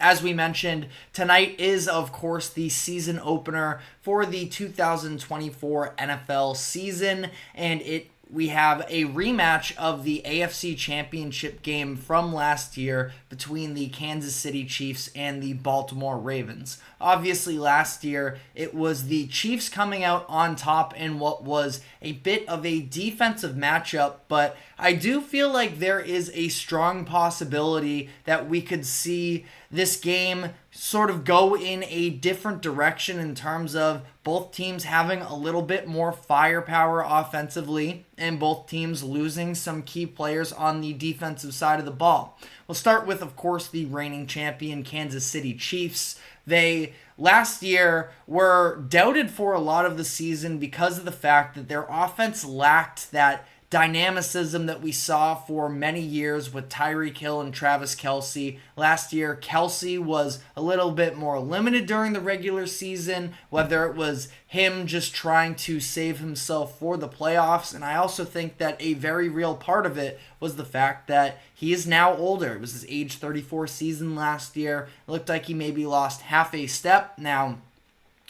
as we mentioned, tonight is, of course, the season opener for the 2024 NFL season, and we have a rematch of the AFC Championship game from last year between the Kansas City Chiefs and the Baltimore Ravens. Obviously, last year, it was the Chiefs coming out on top in what was a bit of a defensive matchup, but I do feel like there is a strong possibility that we could see this game sort of go in a different direction in terms of both teams having a little bit more firepower offensively and both teams losing some key players on the defensive side of the ball. We'll start with, of course, the reigning champion Kansas City Chiefs. They last year were doubted for a lot of the season because of the fact that their offense lacked that dynamicism that we saw for many years with Tyreek Hill and Travis Kelce. Last year, Kelce was a little bit more limited during the regular season, whether it was him just trying to save himself for the playoffs. And I also think that a very real part of it was the fact that he is now older. It was his age 34 season last year. It looked like he maybe lost half a step. Now,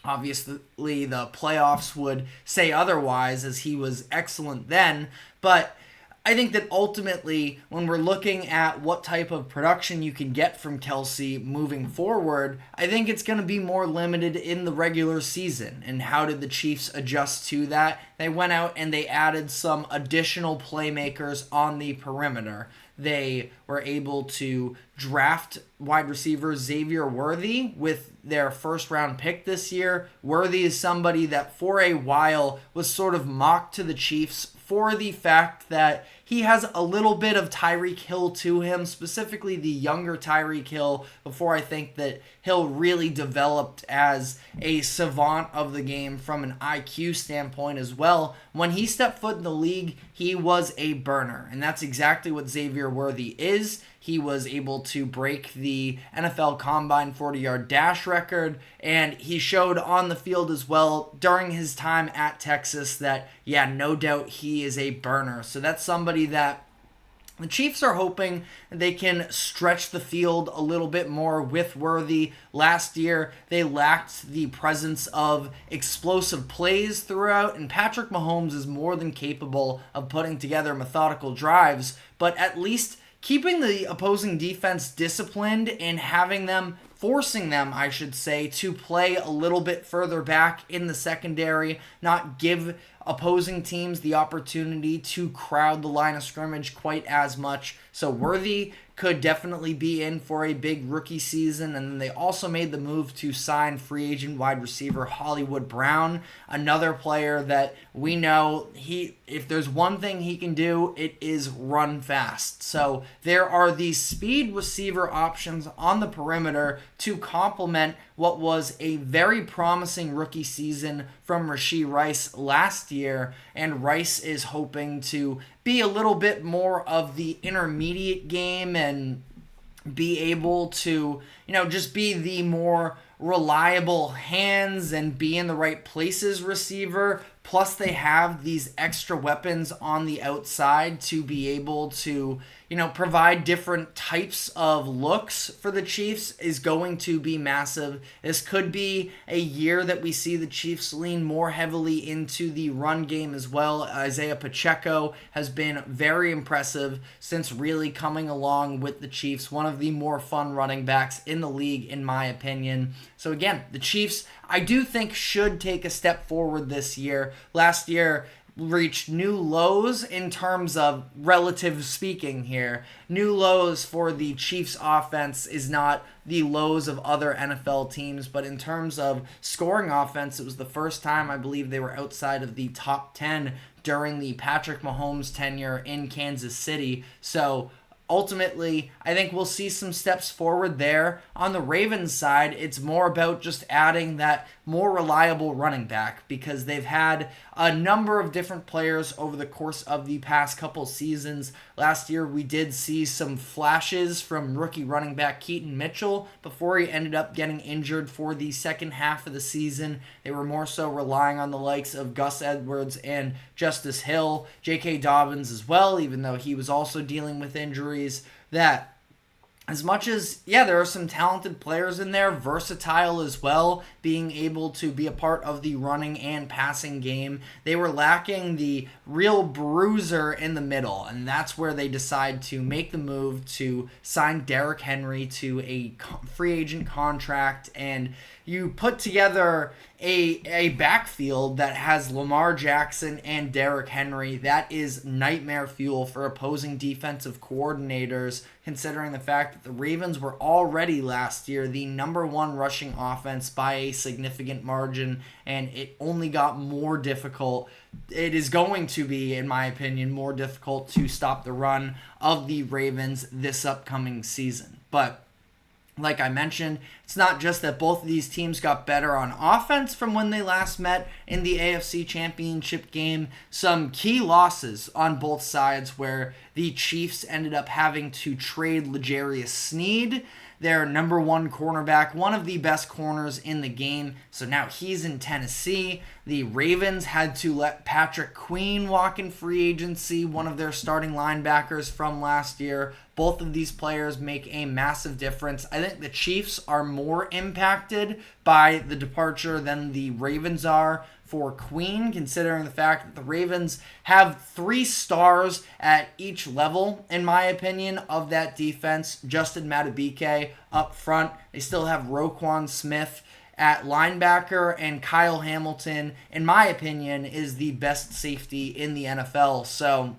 obviously, the playoffs would say otherwise, as he was excellent then. But I think that ultimately, when we're looking at what type of production you can get from Kelce moving forward, I think it's going to be more limited in the regular season. And how did the Chiefs adjust to that? They went out and they added some additional playmakers on the perimeter. They were able to draft wide receiver Xavier Worthy with their first-round pick this year. Worthy is somebody that for a while was sort of mocked to the Chiefs for the fact that he has a little bit of Tyreek Hill to him, specifically the younger Tyreek Hill, before I think that Hill really developed as a savant of the game from an IQ standpoint as well. When he stepped foot in the league, he was a burner, and that's exactly what Xavier Worthy is. He was able to break the NFL Combine 40-yard dash record, and he showed on the field as well during his time at Texas that, yeah, no doubt he is a burner. So that's somebody that the Chiefs are hoping they can stretch the field a little bit more with Worthy. Last year, they lacked the presence of explosive plays throughout, and Patrick Mahomes is more than capable of putting together methodical drives, but at least keeping the opposing defense disciplined and forcing them, I should say, to play a little bit further back in the secondary, not give opposing teams the opportunity to crowd the line of scrimmage quite as much. So Worthy could definitely be in for a big rookie season. And then they also made the move to sign free agent wide receiver Hollywood Brown, another player that we know if there's one thing he can do, it is run fast. So there are these speed receiver options on the perimeter to complement what was a very promising rookie season from Rashee Rice last year, and Rice is hoping to be a little bit more of the intermediate game and be able to, just be the more reliable hands and be in the right places receiver. Plus they have these extra weapons on the outside to be able to, provide different types of looks for the Chiefs is going to be massive. This could be a year that we see the Chiefs lean more heavily into the run game as well. Isaiah Pacheco has been very impressive since really coming along with the Chiefs. One of the more fun running backs in the league, in my opinion. So again, the Chiefs, I do think, should take a step forward this year. Last year, reached new lows in terms of relative speaking here. New lows for the Chiefs offense is not the lows of other NFL teams, but in terms of scoring offense, it was the first time I believe they were outside of the top 10 during the Patrick Mahomes tenure in Kansas City. So ultimately, I think we'll see some steps forward there. On the Ravens side, it's more about just adding that more reliable running back because they've had a number of different players over the course of the past couple seasons. Last year, we did see some flashes from rookie running back Keaton Mitchell before he ended up getting injured for the second half of the season. They were more so relying on the likes of Gus Edwards and Justice Hill, J.K. Dobbins as well, even though he was also dealing with injuries. That as much as, there are some talented players in there, versatile as well, being able to be a part of the running and passing game, they were lacking the real bruiser in the middle, and that's where they decide to make the move to sign Derrick Henry to a free agent contract, and you put together a backfield that has Lamar Jackson and Derrick Henry. That is nightmare fuel for opposing defensive coordinators, considering the fact that the Ravens were already last year the number one rushing offense by a significant margin, and it only got more difficult. It is going to be, in my opinion, more difficult to stop the run of the Ravens this upcoming season. But like I mentioned, it's not just that both of these teams got better on offense from when they last met in the AFC Championship game. Some key losses on both sides where the Chiefs ended up having to trade L'Jarius Sneed, their number one cornerback, one of the best corners in the game. So now he's in Tennessee. The Ravens had to let Patrick Queen walk in free agency, one of their starting linebackers from last year. Both of these players make a massive difference. I think the Chiefs are more impacted by the departure than the Ravens are for Queen, considering the fact that the Ravens have 3 stars at each level, in my opinion, of that defense. Justin Madubuike up front. They still have Roquan Smith at linebacker, and Kyle Hamilton, in my opinion, is the best safety in the NFL. So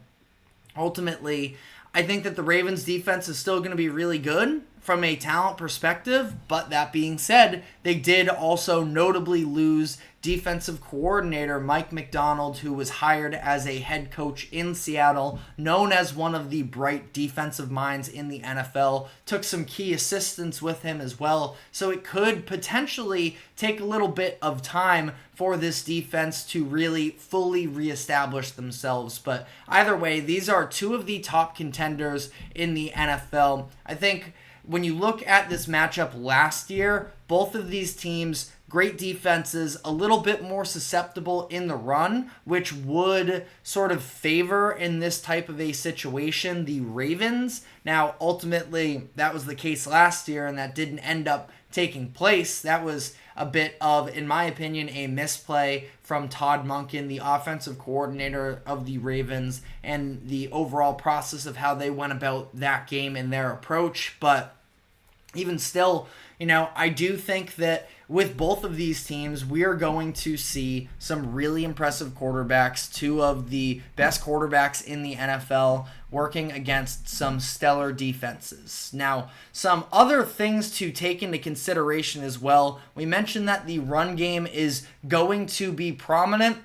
ultimately, I think that the Ravens defense is still going to be really good from a talent perspective, but that being said, they did also notably lose defensive coordinator Mike Macdonald, who was hired as a head coach in Seattle, known as one of the bright defensive minds in the NFL, took some key assistants with him as well, so it could potentially take a little bit of time for this defense to really fully reestablish themselves. But either way, these are 2 of the top contenders in the NFL. I think when you look at this matchup last year, both of these teams, great defenses, a little bit more susceptible in the run, which would sort of favor in this type of a situation the Ravens. Now, ultimately, that was the case last year, and that didn't end up taking place. That was a bit of, in my opinion, a misplay from Todd Monken, the offensive coordinator of the Ravens, and the overall process of how they went about that game and their approach. But even still, I do think that with both of these teams, we are going to see some really impressive quarterbacks, 2 of the best quarterbacks in the NFL, working against some stellar defenses. Now, some other things to take into consideration as well. We mentioned that the run game is going to be prominent.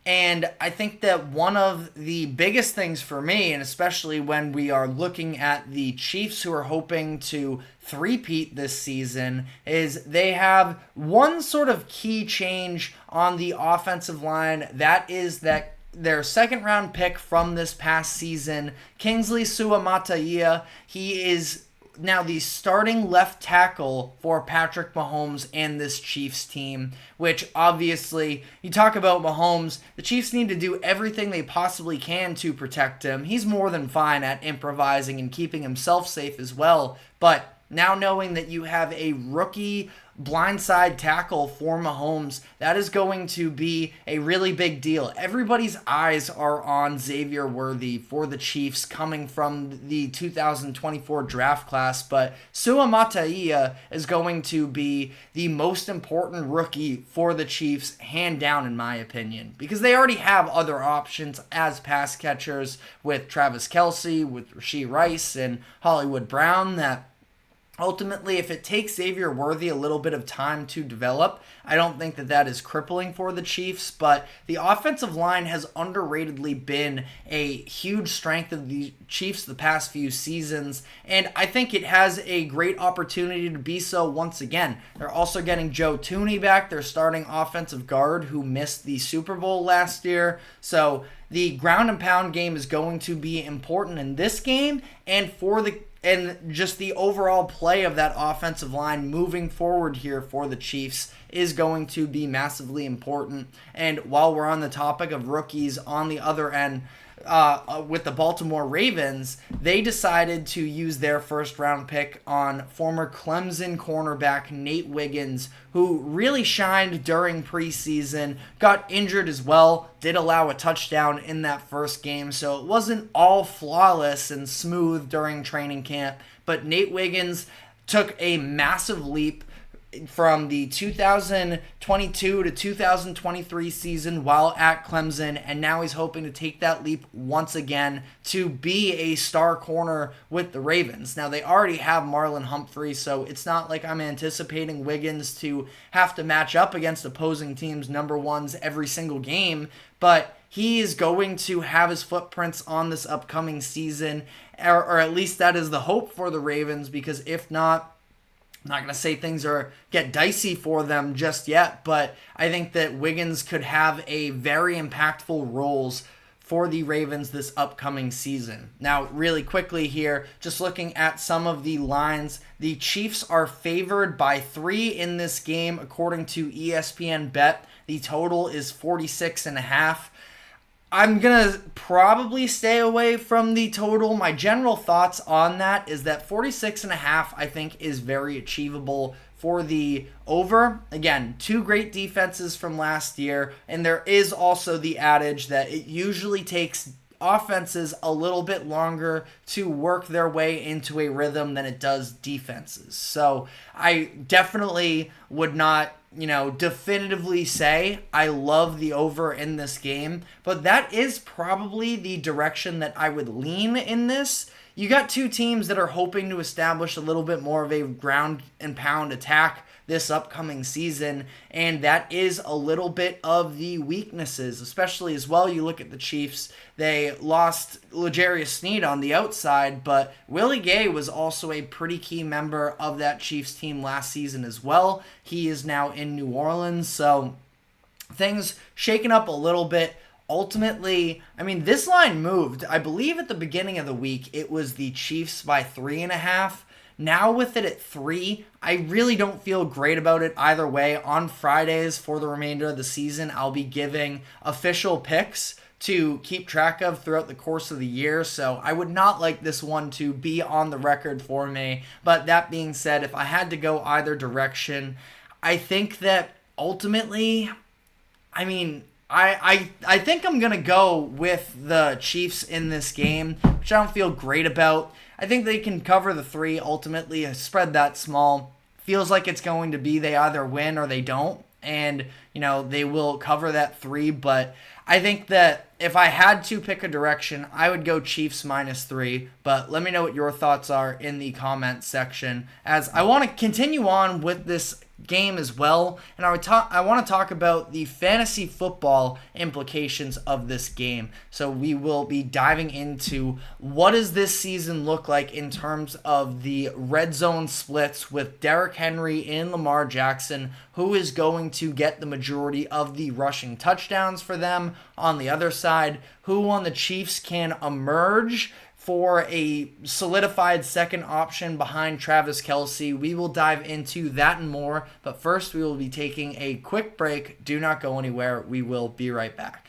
And I think that one of the biggest things for me, and especially when we are looking at the Chiefs who are hoping to three-peat this season, is they have one sort of key change on the offensive line. That is that their second-round pick from this past season, Kingsley Suamataia, he is now the starting left tackle for Patrick Mahomes and this Chiefs team, which obviously, you talk about Mahomes, the Chiefs need to do everything they possibly can to protect him. He's more than fine at improvising and keeping himself safe as well, but now knowing that you have a rookie blindside tackle for Mahomes, that is going to be a really big deal. Everybody's eyes are on Xavier Worthy for the Chiefs coming from the 2024 draft class, but Suamataia is going to be the most important rookie for the Chiefs, hand down in my opinion, because they already have other options as pass catchers with Travis Kelce, with Rashee Rice, and Hollywood Brown that ultimately, if it takes Xavier Worthy a little bit of time to develop, I don't think that that is crippling for the Chiefs, but the offensive line has underratedly been a huge strength of the Chiefs the past few seasons, and I think it has a great opportunity to be so once again. They're also getting Joe Thuney back, their starting offensive guard who missed the Super Bowl last year, so the ground and pound game is going to be important in this game and just the overall play of that offensive line moving forward here for the Chiefs is going to be massively important. And while we're on the topic of rookies on the other end, with the Baltimore Ravens, they decided to use their first round pick on former Clemson cornerback Nate Wiggins, who really shined during preseason, got injured as well, did allow a touchdown in that first game, so it wasn't all flawless and smooth during training camp, but Nate Wiggins took a massive leap from the 2022 to 2023 season while at Clemson, and now he's hoping to take that leap once again to be a star corner with the Ravens. Now, they already have Marlon Humphrey, so it's not like I'm anticipating Wiggins to have to match up against opposing teams' number ones every single game, but he is going to have his footprints on this upcoming season, or at least that is the hope for the Ravens, because if not, I'm not going to say things get dicey for them just yet, but I think that Wiggins could have a very impactful roles for the Ravens this upcoming season. Now, really quickly here, just looking at some of the lines, the Chiefs are favored by 3 in this game, according to ESPN Bet. The total is 46.5. I'm going to probably stay away from the total. My general thoughts on that is that 46.5, I think, is very achievable for the over. Again, 2 great defenses from last year, and there is also the adage that it usually takes offenses a little bit longer to work their way into a rhythm than it does defenses. So I definitely would not definitively say I love the over in this game, but that is probably the direction that I would lean in this. You got 2 teams that are hoping to establish a little bit more of a ground and pound attack this upcoming season, and that is a little bit of the weaknesses, especially as well. You look at the Chiefs, they lost L'Jarius Sneed on the outside, but Willie Gay was also a pretty key member of that Chiefs team last season as well. He is now in New Orleans, so things shaken up a little bit. Ultimately, this line moved. I believe at the beginning of the week, it was the Chiefs by 3.5. Now with it at 3, I really don't feel great about it either way. On Fridays for the remainder of the season, I'll be giving official picks to keep track of throughout the course of the year, so I would not like this one to be on the record for me. But that being said, if I had to go either direction, I think that ultimately, I think I'm going to go with the Chiefs in this game, which I don't feel great about. I think they can cover the 3 ultimately. A spread that small feels like it's going to be they either win or they don't. And, they will cover that 3. But I think that if I had to pick a direction, I would go Chiefs -3. But let me know what your thoughts are in the comments section, as I want to continue on with this game as well, and I want to talk about the fantasy football implications of this game. So we will be diving into what does this season look like in terms of the red zone splits with Derrick Henry and Lamar Jackson, who is going to get the majority of the rushing touchdowns for them. On the other side, who on the Chiefs can emerge for a solidified second option behind Travis Kelce. We will dive into that and more, but first we will be taking a quick break. Do not go anywhere. We will be right back.